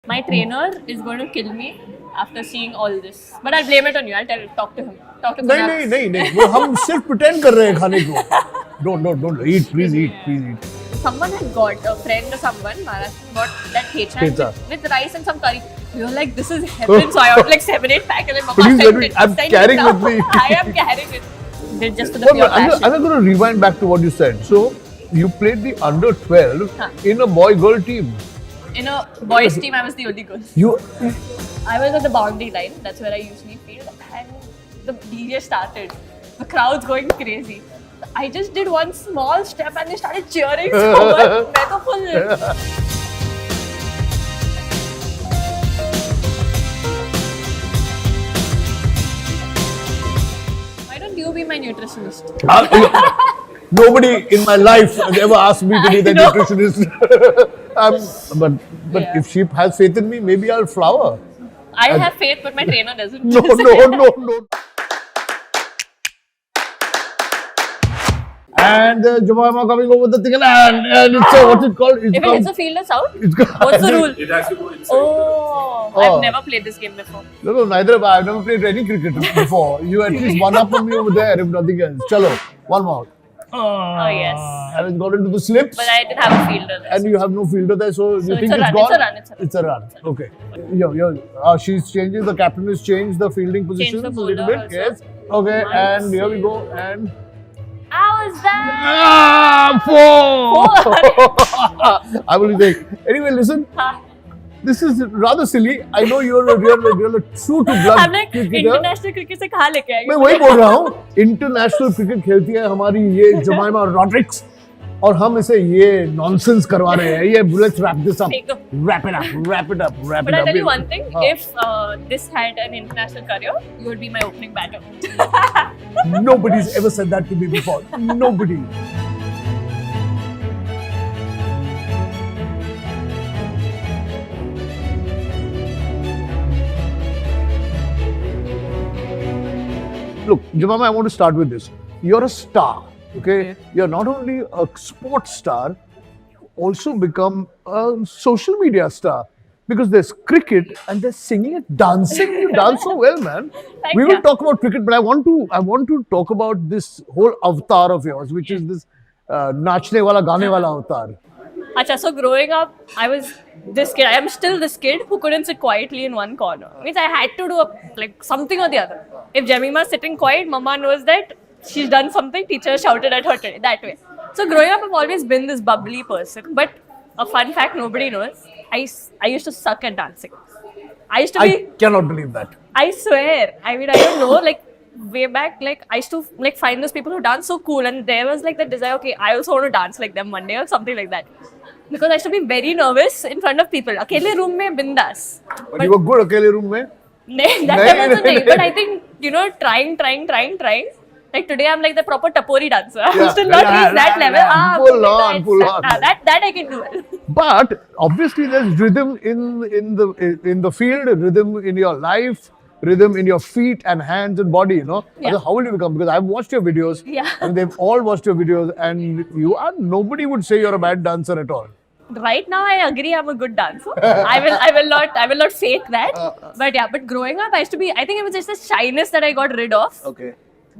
My trainer is going to kill me after seeing all this. But I'll blame it on you. I'll talk to him. Talk to नहीं Kunal. नहीं नहीं वो हम सिर्फ pretend कर रहे हैं खाने को. Don't eat, please eat. Someone had got a friend or someone, Maharashtra got that pizza Pizza. with rice and some curry. We were like, this is heaven. So I ordered like 7-8 pack and then Mama Please let sent me- it. I'm Send carrying it now. with me. I am carrying it. Just for the Well, pure I'm passion. going to rewind back to what you said. So you played the under 12 Huh. in a boy-girl team. In a boys' team, I was the only girl. You I was at the boundary line. That's where I usually field. And the DJ started. The crowd's going crazy. I just did one small step and they started cheering so much. मैं तो full. Why don't you be my nutritionist? Nobody in my life has ever asked me to be the I know. nutritionist. But Yeah. if she has faith in me, maybe I'll flower. I have faith, but my trainer doesn't. No. And Jemima coming over the thing and it's what's it called? If it hits the field, it's out. It's called- What's the rule? It has to go inside. Oh, I've never played this game before. No, neither have I. I've never played any cricket before. You at least one up on me over there, if nothing else. Chalo, one more. Oh yes, And it's got into the slips. but I didn't have a fielder. There. And you have no fielder there, so you it's think a it's run, gone? it's a run, it's a run. It's a run. Okay. She's changing. The captain has changed the fielding positions the a little bowler bit. also. Yes. Okay. Nice. And here we go. And How is that? four. I will say. Anyway, listen. Huh. This is rather silly. I know you're a true to blood हम like cricketer. International cricket से कहाँ लेके आएंगे? मैं वही बोल रहा हूँ. इंटरनेशनल क्रिकेट खेलती है हमारी ये जमाइमा रॉड्रिक्स और हम इसे ये नॉनसेंस करवा रहे हैं. ये let's wrap this up. फेंक दो. Wrap it up. But I'll tell you one thing: हाँ. if this had an international career, you would be my opening batter. Nobody's ever said that to me before. Nobody. Look, Jemima, I want to start with this. You're a star, okay? You're not only a sports star, you also become a social media star. Because there's cricket and there's singing and dancing. You dance so well, man. Thank We will you. talk about cricket, but I want to talk about this whole avatar of yours, which is this नाचने वाला गाने वाला avatar. Acha, so growing up, I was this kid. I am still this kid who couldn't sit quietly in one corner. Means I had to do like something or the other. If Jemima is sitting quiet, Mama knows that she's done something. Teacher shouted at her today. That way. So growing up, I've always been this bubbly person. But a fun fact nobody knows: I used to suck at dancing. I used to be. I cannot believe that. I swear. I mean, I don't know. Like way back, like I used to like find those people who dance so cool, and there was like that desire. Okay, I also want to dance like them one day or something like that. Because I used to be very nervous in front of people. Akele room mein bindas. But you were good अकेले room में. That Nahin, was the thing. nahin. But I think trying. Like today, I'm like the proper tapori dancer. I'm Yeah. still not reached that Yeah. level. Full but on, it's- full on. That I can do well. But obviously, there's rhythm in the field, rhythm in your life, rhythm in your feet and hands and body. You know, Yeah. How will you become? Because I've watched your videos, Yeah. and they've all watched your videos, and nobody would say you're a bad dancer at all. Right now, I agree I'm a good dancer. I will not fake that. But yeah, but growing up, I used to be. I think it was just the shyness that I got rid of. Okay.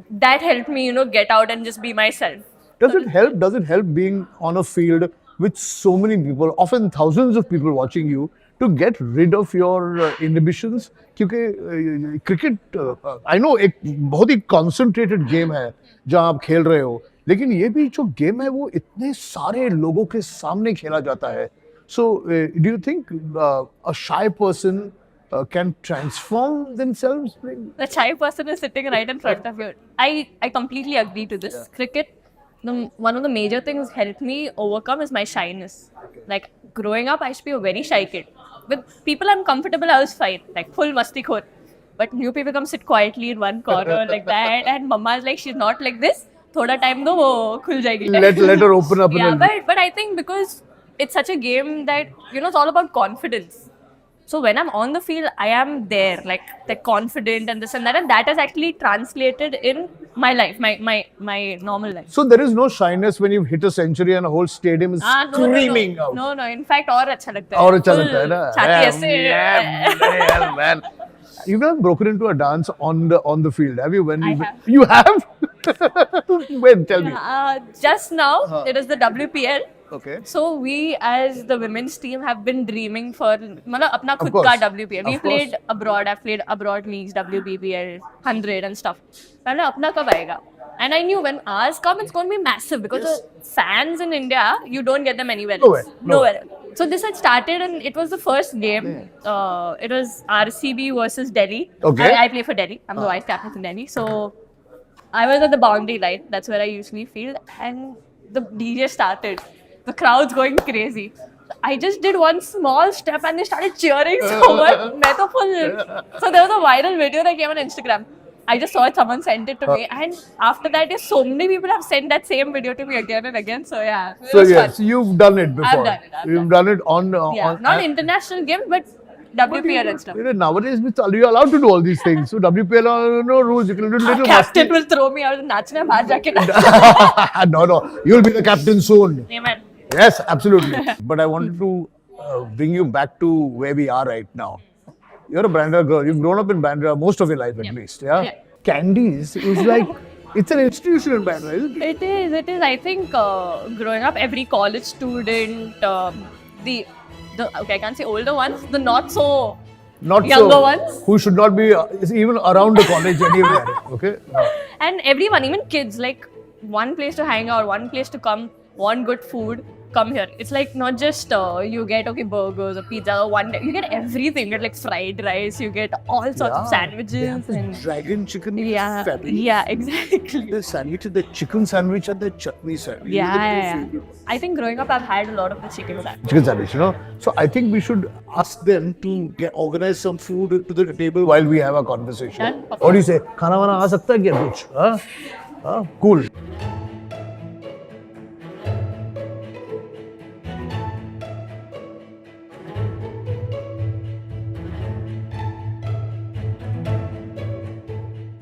That helped me, get out and just be myself. Does it help? Does it help being on a field with so many people, often thousands of people watching you, to get rid of your inhibitions? क्योंकि cricket, I know एक बहुत ही concentrated game है जहाँ आप खेल रहे हो, लेकिन ये भी जो game है वो इतने सारे लोगों के सामने खेला जाता है. So, do you think a shy person can transform themselves? The shy person is sitting right in front of you. I completely agree to this. Cricket, one of the major things helped me overcome is my shyness. Like growing up, I used to be a very shy kid. With people I'm comfortable, I was fine. Like full masti khor. But new people come sit quietly in one corner like that. And mama is like, she's not like this. Thoda time do, wo khul jayegi. Let her open up. Yeah, but I think because it's such a game that, it's all about confidence. So when I'm on the field, I am there, like confident and this and that, and that has actually translated in my life, my normal life. So there is no shyness when you hit a century and a whole stadium is screaming out. No, in fact, और अच्छा लगता है. और अच्छा लगता है ना? छाती ऐसे. Yeah, man. You've never broken into a dance on the field, have you? I have. You have? When? Tell me. Just now, it is the WPL. Okay. So we, as the women's team, have been dreaming for मतलब अपना खुद course. का WPL. We Of course. played abroad. I've played abroad leagues, WBBL, 100 and stuff. पहले अपना कब आएगा? And I knew when ours come, it's going to be massive because the fans in India, you don't get them anywhere else. Nowhere. So this had started and it was the first game. It was RCB versus Delhi. Okay. I play for Delhi. I'm the vice captain for Delhi. So I was at the boundary line. That's where I usually field. And the DJ started. The crowd's going crazy. I just did one small step and they started cheering so much. मैं तो full. So there was a viral video that came on Instagram. I just saw it, someone sent it to me, and after that, so many people have sent that same video to me again and again. So yeah, it So was yes, fun. you've done it before. I've done it, I've You've done it on. Yeah, not international games, but WPL and stuff. You know, nowadays, you're allowed to do all these things. So WPL, no rules. You can do little Captain will throw me out. नाचने बाहर जाके No, you'll be the captain soon. Amen. Yes, absolutely. But I wanted to bring you back to where we are right now. You're a Bandra girl. You've grown up in Bandra most of your life, at least. Yeah? Yeah. Candies is like, it's an institution in Bandra, isn't it? It is. I think growing up, every college student, the okay, I can't say older ones, the not so Not younger so, ones. Who should not be even around the college anywhere. Okay? And everyone, even kids, like one place to hang out, one place to come, want good food, come here. It's like not just you get burgers or pizza or one day. You get everything. You get like fried rice. You get all sorts of sandwiches and Dragon chicken yeah, family. yeah, exactly. The sandwich, the chicken sandwich and the chutney sandwich. Yeah. I think growing up, I've had a lot of the chicken sandwich. Chicken sandwich, you know. So I think we should ask them to organize some food to the table while we have a conversation. Done. What do you say? खाना वाना आ सकता है क्या कुछ? हाँ? Cool.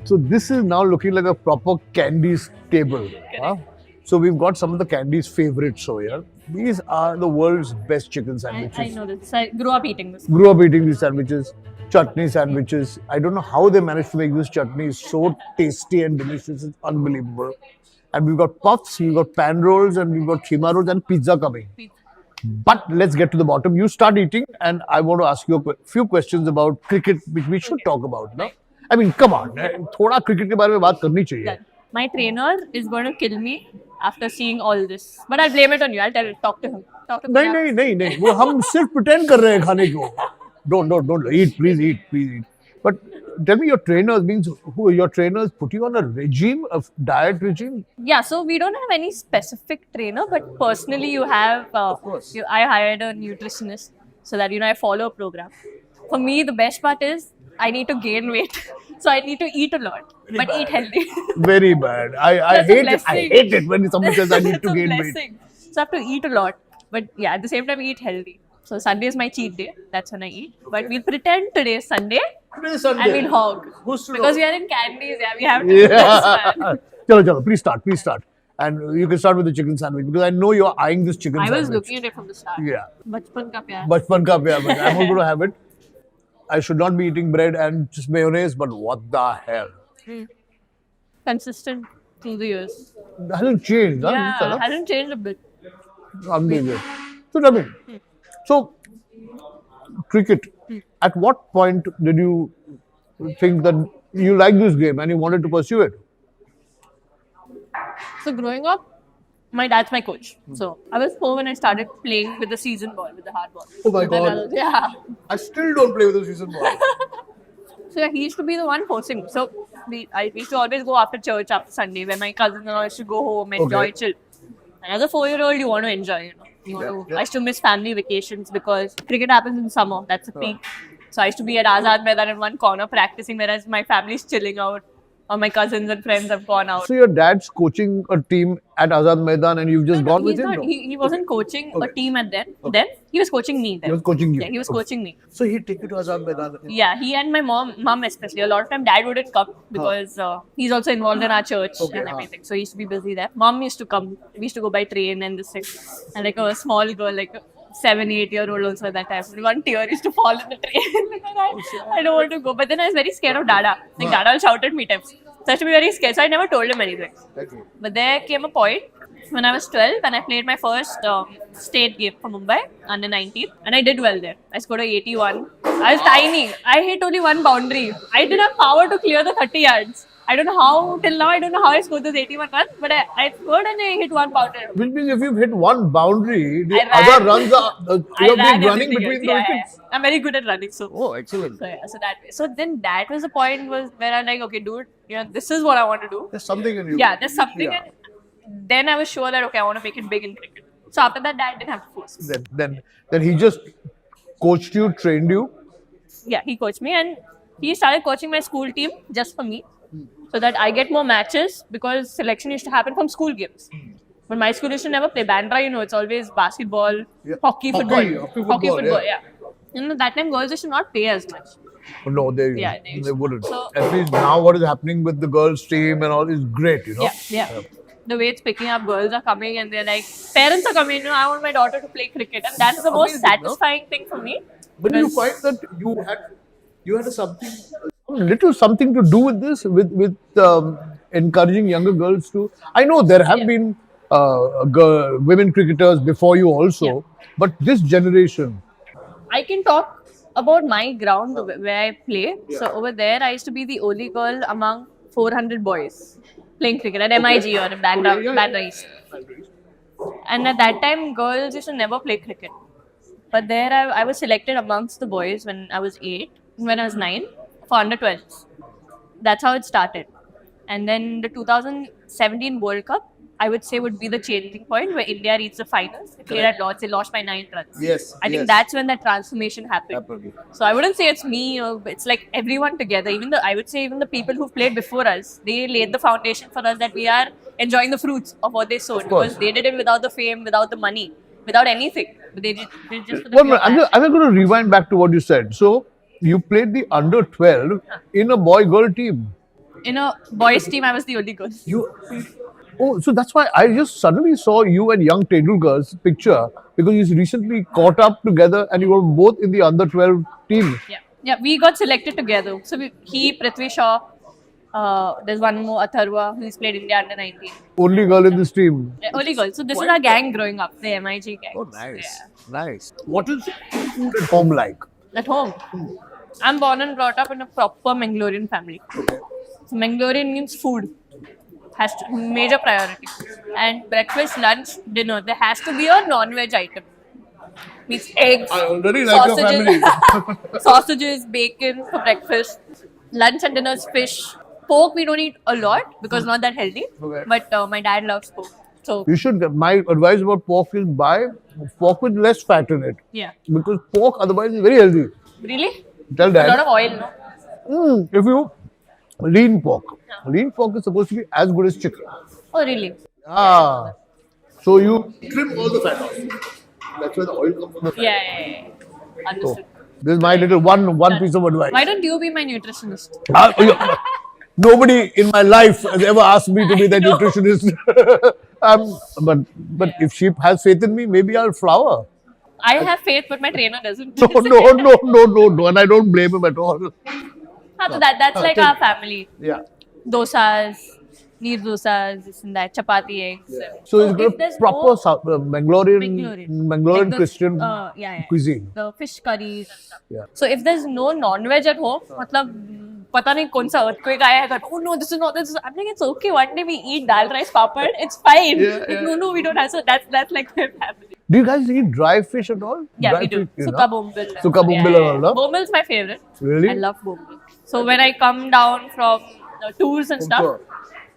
So this is now looking like a proper candies table. Huh? So we've got some of the candies favorites over here. These are the world's best chicken sandwiches. I know this. I grew up eating this. Grew up eating these sandwiches, chutney sandwiches. I don't know how they managed to make this chutney. It's so tasty and delicious. It's unbelievable. And we've got puffs, we've got pan rolls, and we've got keema rolls and pizza coming. But let's get to the bottom. You start eating, and I want to ask you a few questions about cricket, which we should talk about. No? I mean, come on. थोड़ा cricket के बारे में बात करनी चाहिए. My trainer is going to kill me after seeing all this. But I'll blame it on you. I'll talk to him. Talk to him. नहीं. वो हम सिर्फ pretend कर रहे हैं खाने को. Don't eat. Please eat. But tell me, your trainers put you on a regime, of diet regime? Yeah, so we don't have any specific trainer, but personally you have, I hired a nutritionist so that, I follow a program. For me, the best part is I need to gain weight. So I need to eat a lot, but eat healthy. Very bad. I hate it when someone says I need to gain weight. So I have to eat a lot, but yeah, at the same time eat healthy. So Sunday is my cheat day. That's when I eat. But we'll pretend today is Sunday. And we'll hog. Because we are in candies, we have to do this, man. Chalo, please start. And you can start with the chicken sandwich because I know you're eyeing this chicken sandwich. I was looking at it from the start. Yeah. Bachpan ka pyar. But I'm also going to have it. I should not be eating bread and just mayonnaise, but what the hell? Consistent through the years. It hasn't changed. Yeah, hasn't changed a bit. Unbelievable. So tell me, so cricket, at what point did you think that you like this game and you wanted to pursue it? So growing up, my dad's my coach. So I was 4 when I started playing with the season ball, with the hard ball. Oh my God. Yeah. I still don't play with the season ball. So yeah, he used to be the one forcing me. So we used to always go after church after Sunday when my cousins and all used to go home, enjoy, chill. And as a 4-year-old, you want to enjoy, I used to miss family vacations because cricket happens in summer. That's a peak. So I used to be at Azad Maidan in one corner practicing, whereas my family's chilling out. or my cousins and friends have gone out. So your dad's coaching a team at Azad Maidan and you've just gone with He's him? not, No? he wasn't coaching a Okay. team at then. He was coaching me then. He was coaching you. Yeah, he was Okay. coaching me. So he'd take you to Azad Maidan. Yeah, he and my mom especially. A lot of time, dad wouldn't come because he's also involved in our church Okay, and everything. So he used to be busy there. Mom used to come. We used to go by train and this thing. And like a small girl, like a 7-8-year-old also at that time. One tear used to fall in the train. I don't want to go. But then I was very scared of Dada. Like Dada will shout at me times. So I used to be very scared. So I never told him anything. Okay. But there came a point when I was 12 and I played my first state game for Mumbai under 19 and I did well there. I scored a 81. I was tiny. I hit only one boundary. I didn't have power to clear the 30 yards. I don't know how, till now, I don't know how I scored those 81 runs, but I scored and I hit one boundary. Which means if you've hit one boundary, the I ran. other runs are I you've ran been running everything between else. the Yeah. wickets. I'm very good at running, so. Oh, excellent. So, yeah, so that way. So then that was the point where I'm like, okay, dude, this is what I want to do. There's something in you. Yeah, there's something. Yeah. And then I was sure that, okay, I want to make it big in cricket. So after that, dad didn't have to force me. Then he just coached you, trained you. Yeah, he coached me and he started coaching my school team just for me so that I get more matches because selection used to happen from school games. But my school used to never play. Bandra, it's always basketball, Yeah. hockey, football. Hockey football, Yeah. That time girls used to not play as much. No, they they wouldn't. So- At least now what is happening with the girls team and all is great, Yeah. The way it's picking up, girls are coming and they're like, parents are coming, I want my daughter to play cricket. And that's the most Amazing, no? satisfying thing for me. But do you find that you had little something to do with this, with encouraging younger girls to. I know there have been women cricketers before you also, but this generation. I can talk about my ground where I play. So over there, I used to be the only girl among 400 boys playing cricket at MIG or in Bandra East. And at that time, girls used to never play cricket. But there, I was selected amongst the boys when I was 8, when I was 9, for under 12s. That's how it started. And then the 2017 World Cup, I would say, would be the changing point where India reached the finals. They played at Lords, they lost by 9 runs. Yes, I think yes. that's when that transformation happened. So I wouldn't say it's me, or it's like everyone together. I would say even the people who played before us, they laid the foundation for us that we are enjoying the fruits of what they sowed. course. Because they did it without the fame, without the money, without anything. But they did just for the Well, pure I'm passion. going to rewind back to what you said. So you played the under 12 in a boy-girl team. In a boys' team, I was the only girl. Oh, so that's why I just suddenly saw you and young Tendulkar's picture because you recently caught up together and you were both in the under 12 team. Yeah, we got selected together. So Prithvi Shaw, there's one more, Atharva, who's played India under 19. Only girl in this team. Yeah, only girl. So this is our gang growing up, the MIG gang. Nice. What is food at home like? At home. I'm born and brought up in a proper Mangalorean family. So Mangalorean means food. Has to major priority. And breakfast, lunch, dinner, there has to be a non-veg item. Means eggs, I already like your family. sausages, bacon for breakfast. Lunch and dinner is fish. Pork we don't eat a lot because not that healthy. Okay. But my dad loves pork. So You should, my advice about pork is buy pork with less fat in it. yeah. Because pork otherwise is very healthy. Really? Tell A lot dad. of oil, no? If you lean pork is supposed to be as good as chicken. Oh really? Ah. So you trim all the fat off. That's where the oil comes from. The fat. Yeah. Understood. This is my little one piece of advice. Why don't you be my nutritionist? Nobody in my life has ever asked me to be the nutritionist. But if she has faith in me, maybe I'll flower. I have faith, but my trainer doesn't. No. And I don't blame him at all. So that's like our family. Yeah. Dosas, neer dosas, this and that, chapati eggs. So it's if got there's proper Mangalorean. Mangalorean Like the- Christian yeah. cuisine. The fish curries and stuff. Yeah. So if there's no non-veg at home, मतलब पता नहीं कौन सा earthquake आया है, oh no, this is not this. I'm like, it's okay. One day we eat dal rice papad, it's fine. Yeah, Like, yeah. no, we don't have. So that's like my family. Do you guys eat dry fish at all? Yeah, Dry we do. fish, you Suka know? bombil. Suka bombil and all, no? Bombil's my favorite. Really? I love bombil. So when I come down from tours and stuff,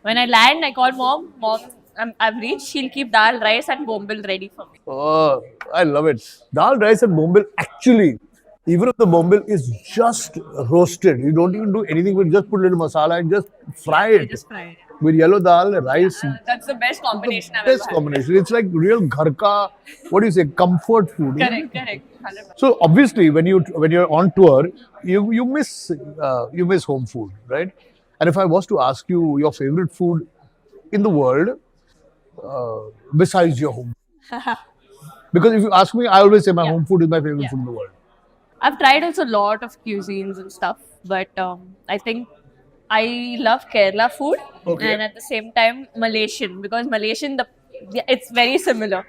when I land, I call mom. Mom, I've reached. She'll keep dal, rice, and bombil ready for me. Oh, I love it. Dal rice and bombil actually even if the bombil is just roasted, you don't even do anything but just put a little masala and just fry it Just fry it. with yellow dal, rice. That's the best combination I've Best ever had. combination. It's like real gharka, what do you say, comfort food. Correct. 100%. So obviously, when you're on tour, you miss home food, right? And if I was to ask you your favorite food in the world, besides your home, because if you ask me, I always say my home food is my favorite Yeah. food in the world. I've tried also a lot of cuisines and stuff, but I think I love Kerala food Okay. and at the same time Malaysian, because it's very similar.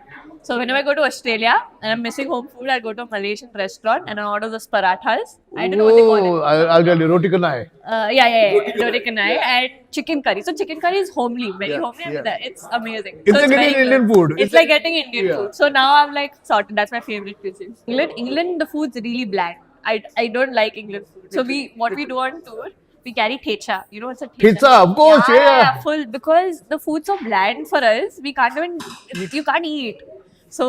So whenever I go to Australia and I'm missing home food, I go to a Malaysian restaurant and I order those parathas. I don't know what they call it. I'll tell you, roti canai. Roti canai and chicken curry. So chicken curry is homely, very Yeah, homely. yeah. It's amazing. It's so like very getting good. Indian food. It's like getting Indian Yeah. food. So now I'm like sorted. That's my favorite cuisine. England, the food's really bland. I don't like England food. So what we do on tour, we carry thecha. You know what's a thecha? Pizza, of course, yeah. Full, because the food's so bland for us. We can't even you can't eat. So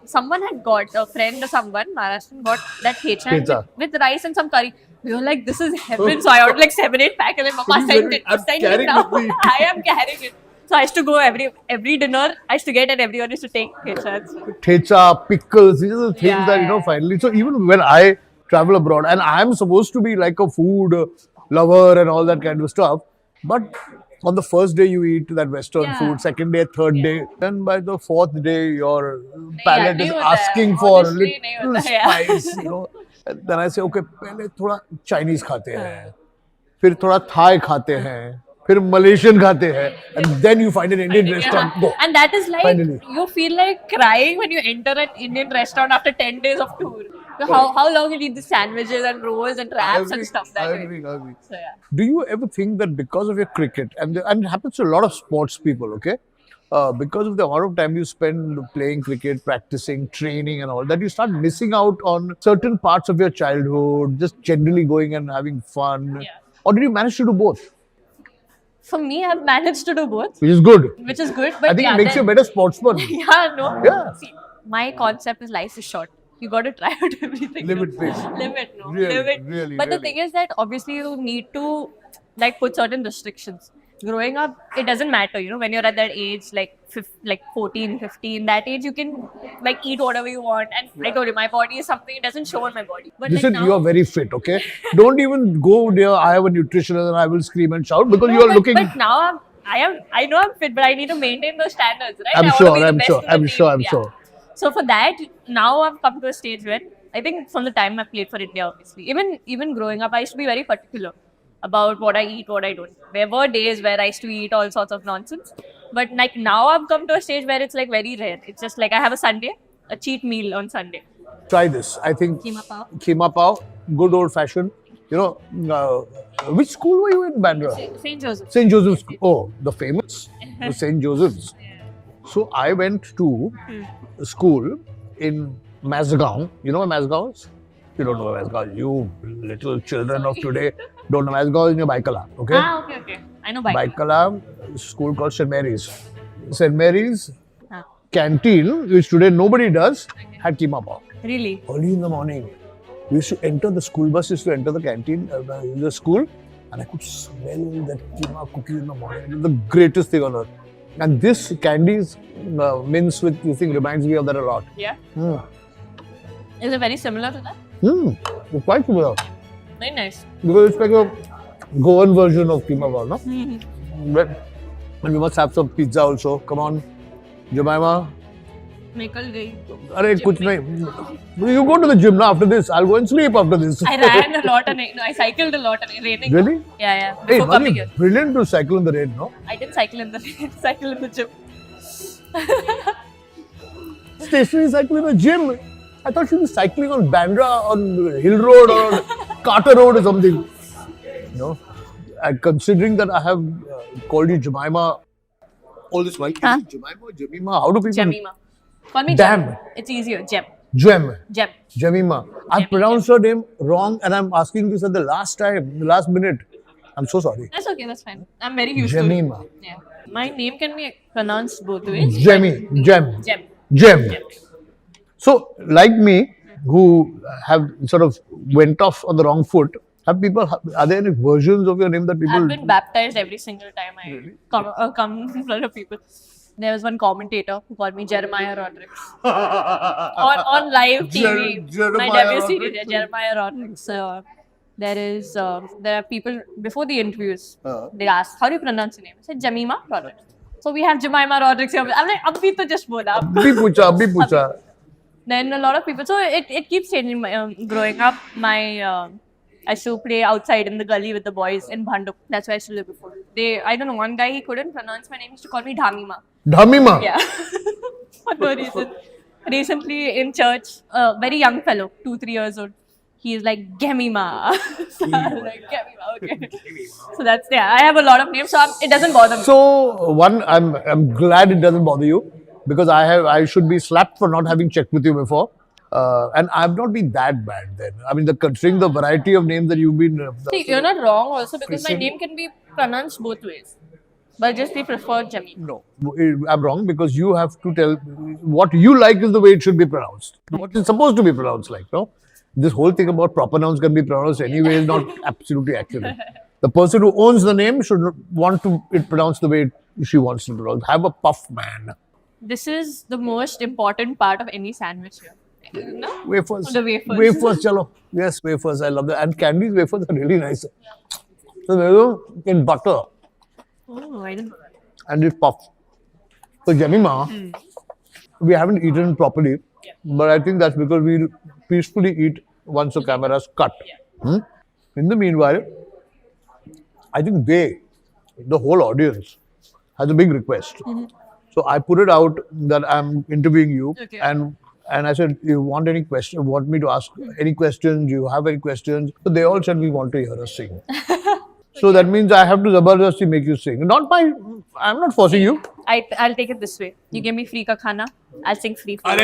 someone had got a friend or someone Maharashtrian got that thecha Pizza. with rice and some curry. We were like, this is heaven. So I ordered like 7-8 pack and then Mama sent it. I'm Send carrying it now. with me. I am carrying it. So I used to go every dinner. I used to get and everyone used to take thecha. Thecha, pickles, these are the things Yeah, that, yeah. finally. So even when I travel abroad, and I'm supposed to be like a food lover and all that kind of stuff, but on the first day you eat that Western Yeah. food, second day, third day, then by the fourth day your palate nahi is hota hai. asking for Honestly, nahi little hota hai. spice, And then I say, okay, पहले थोड़ा Chinese खाते हैं, फिर थोड़ा Thai खाते हैं, फिर Malaysian खाते हैं, and then you find an Indian restaurant. Go. And that is like, Finally. you feel like crying when you enter an Indian restaurant after 10 days of tour. So how long you eat the sandwiches and rolls and wraps and stuff that way. Agree. So yeah. Do you ever think that because of your cricket, and it happens to a lot of sports people, okay? Because of the amount of time you spend playing cricket, practicing, training, and all that, you start missing out on certain parts of your childhood, just generally going and having fun? Yeah. Or did you manage to do both? For me, I've managed to do both, Which is good. which is good. But I think yeah, it makes you a better sportsman. Yeah, no. Yeah. See, my concept is life is short. You got to try out everything. Live it, please. Live it, no. Really, Live it. really, But the really. thing is that obviously you need to like put certain restrictions. Growing up, it doesn't matter, when you're at that age, like 14, 15, that age, you can like eat whatever you want. And I told you, my body is something, it doesn't show on my body. But Listen, like now, you are very fit, okay? Don't even go near, I have a nutritionist and I will scream and shout because No, you are but, looking. But now I know I'm fit, but I need to maintain those standards, right? I'm I wanna sure, be the I'm best sure, in the I'm team, sure, I'm yeah. sure. So for that, now I've come to a stage where I think from the time I played for India, obviously, even growing up, I used to be very particular about what I eat, what I don't. There were days where I used to eat all sorts of nonsense, but like now I've come to a stage where it's like very rare. It's just like I have a cheat meal on Sunday. Try this. I think Keema pao. Keema pao, good old fashioned. Which school were you in, Bandra? St. Joseph. St. Joseph's. Oh, the famous St. Joseph's. So I went to school in Mazagaon. You know where Mazagaon is? You don't know where Mazagaon is. You little children of today don't know. Mazagaon is near Baikala. Okay? Okay. I know bike. Baikala, school called St. Mary's. St. Mary's Ah, canteen, which today nobody does, had keema pao. really? Early in the morning, we used to enter the school bus, used to enter the canteen, the school, and I could smell that keema cookie in the morning. It was the greatest thing on earth. And this candies mince with this thing reminds me of that a lot. Yeah. Mm. Is it very similar to that? It's quite similar. Very nice. Because it's like a Goan version of keema pao, no? But, and we must have some pizza also. Come on, Jemima. निकल गई. Arey, kuch nahi. You go to the gym now after this. I'll go and sleep after this. I ran a lot and I cycled a lot and raining. Really? Yeah. Hey, Before coming here. brilliant to cycle in the rain, no? I didn't cycle in the gym. Stationary cycle in the gym. I thought she'd be cycling on Bandra, on Hill Road, or on Carter Road or something. And considering that I have called you Jemima all this while, is it Jemima or Jemima? How do people? Jemima. Call me Damn. Jem. It's easier. Jem. Jem. Jem. Jemima. I've pronounced her name wrong and I'm asking this at the last minute. I'm so sorry. That's okay. That's fine. I'm very used Jemima. to it. Yeah. My name can be pronounced both ways. Jem. Jem. So, like me, who have sort of went off on the wrong foot, are there any versions of your name that people? I've been baptized every single time I come in front of people. There was one commentator who called me Jeremiah Rodriguez on live TV. Jeremiah My debut Rodriguez. series, yeah, Jeremiah Rodriguez. There are people before the interviews. They ask, "How do you pronounce your name?" I said, Jamima Rodriguez. So we have Jemima Rodriguez here. I'm like, "Abhi to just bola." Abhi pucha. Then a lot of people. So it keeps changing. Growing up, I used to play outside in the gully with the boys in Bhanduk. That's where I used to live before. I don't know, one guy, he couldn't pronounce my name. He used to call me Dhamima. Dhamima. Yeah. For no reason. Recently in church, a very young fellow, 2-3 years old, he is like, Gemima. So I was like, Gemima, okay. So that's, yeah, I have a lot of names, so it doesn't bother me. So I'm glad it doesn't bother you, because I should be slapped for not having checked with you before. And I've not been that bad then. I mean, considering the variety of names that you've been. See, you're not wrong also, because my name can be pronounced both ways. But just we prefer Jamie. No, I'm wrong, because you have to tell what you like is the way it should be pronounced. What it's supposed to be pronounced like, no? This whole thing about proper nouns can be pronounced anyway is not absolutely accurate. The person who owns the name should want it pronounced the way she wants to pronounce. Have a puff, man. This is the most important part of any sandwich here. No? Wafers. The wafers. Wafers, chalo. Yes, wafers. I love that. And Candy's wafers are really nice. So they go in butter. Oh, I didn't know that. And it's puff. So Jemima, we haven't eaten properly, but I think that's because we peacefully eat once the camera's cut. In the meanwhile, I think the whole audience, has a big request. So I put it out that I'm interviewing you, Okay. and I said, "You want any question? Want me to ask any questions? Do you have any questions?" So they all said, "We want to hear us sing." So that means I have to zabardasti make you sing. I'm not forcing you. I'll take it this way. You give me free ka khana, I'll sing free for you.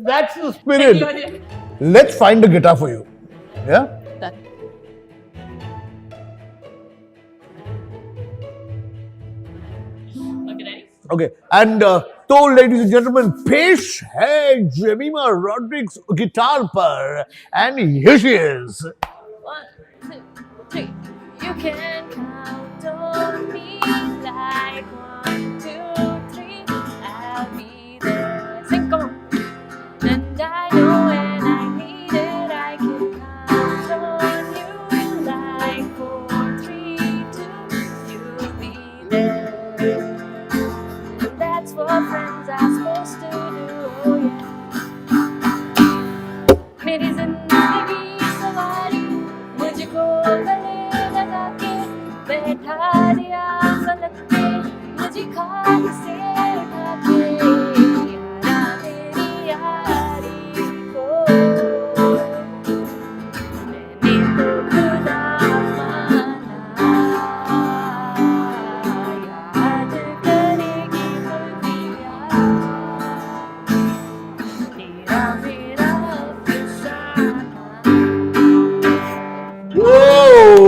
That's the spirit. Let's find a guitar for you. Yeah? Done. Okay, ready? Okay. And so, ladies and gentlemen, Pesh hai Jemima Rodriguez guitar par. And here she is. 1, 2, 3. You can count on me like 1, 2, 3. I'll be there. Sing, come on. And I know when I need it, I can count on you like 4, 3, 2. You'll be there. And that's what friends are supposed to do. Oh yeah. मेरी जिंदगी सवारी मुझको गले लगा के बैठा दिया पलक पे मुझे खाक से उठा के यारा मेरी यारी को मैंने तो खुदा माना याद करेगी खुदिया तेरा मेरा Whoa!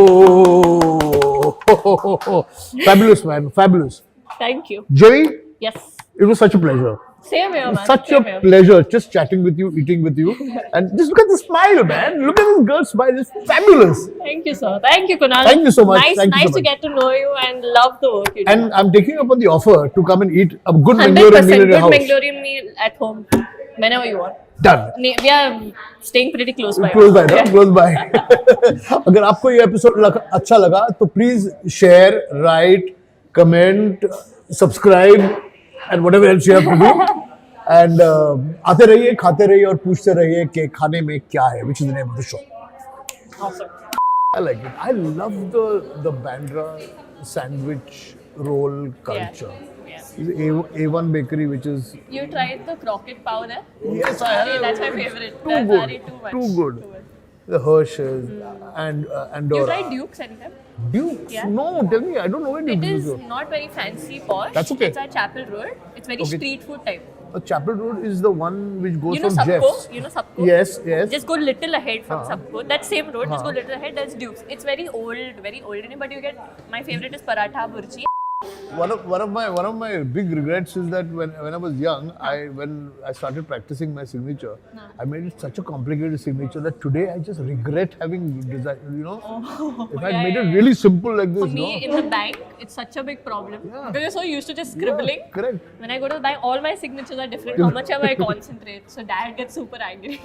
Fabulous, man. Fabulous. Thank you. Joey, Yes. it was such a pleasure. Same here, man. Such Same a here. pleasure just chatting with you, eating with you. And just look at the smile, man. Look at this girl's smile. It's fabulous. Thank you, sir. Thank you, Kunal. Thank you so much. Nice, Thank you so nice to much. get to know you and love the work you do. And I'm taking up on the offer to come and eat a good 100% Mangalorean meal in good your house. Mangalorean meal at home, whenever you want. Done. We are staying pretty close by. Close by, no? Yeah. Close by. अगर आपको ये episode अच्छा लगा तो please share, right, comment, subscribe and whatever else you have to do. And आते रहिए, खाते रहिए और पूछते रहिए कि खाने में क्या है, which is the name of the show. Awesome. I like it. I love the Bandra sandwich roll culture. Yeah. A1 Bakery, which is You tried the croquette power there? yes, I have. That's my favorite. Too That's good. already too much. Too good. The Hershey's and You Dora. tried Duke's anytime? Duke? Yeah. No, tell me. I don't know where It Duke is is. not very fancy posh. That's okay. It's at Chapel Road. It's very Okay. street food type. Chapel Road is the one which goes You know from Sabco? Jeff's. You know Sabco? Yes, yes. Just go little ahead from Sabco. That same road, just Huh. go little ahead. That's Duke's. It's very old, but you get my favorite is paratha burji. one of my big regrets is that when I was young, when I started practicing my signature, I made it such a complicated signature that today I just regret having designed. If I made it really simple like this, For me, in the bank, it's such a big problem. Yeah. Because you're so used to just scribbling. Correct. When I go to the bank, all my signatures are different. How much am I concentrate? So dad gets super angry.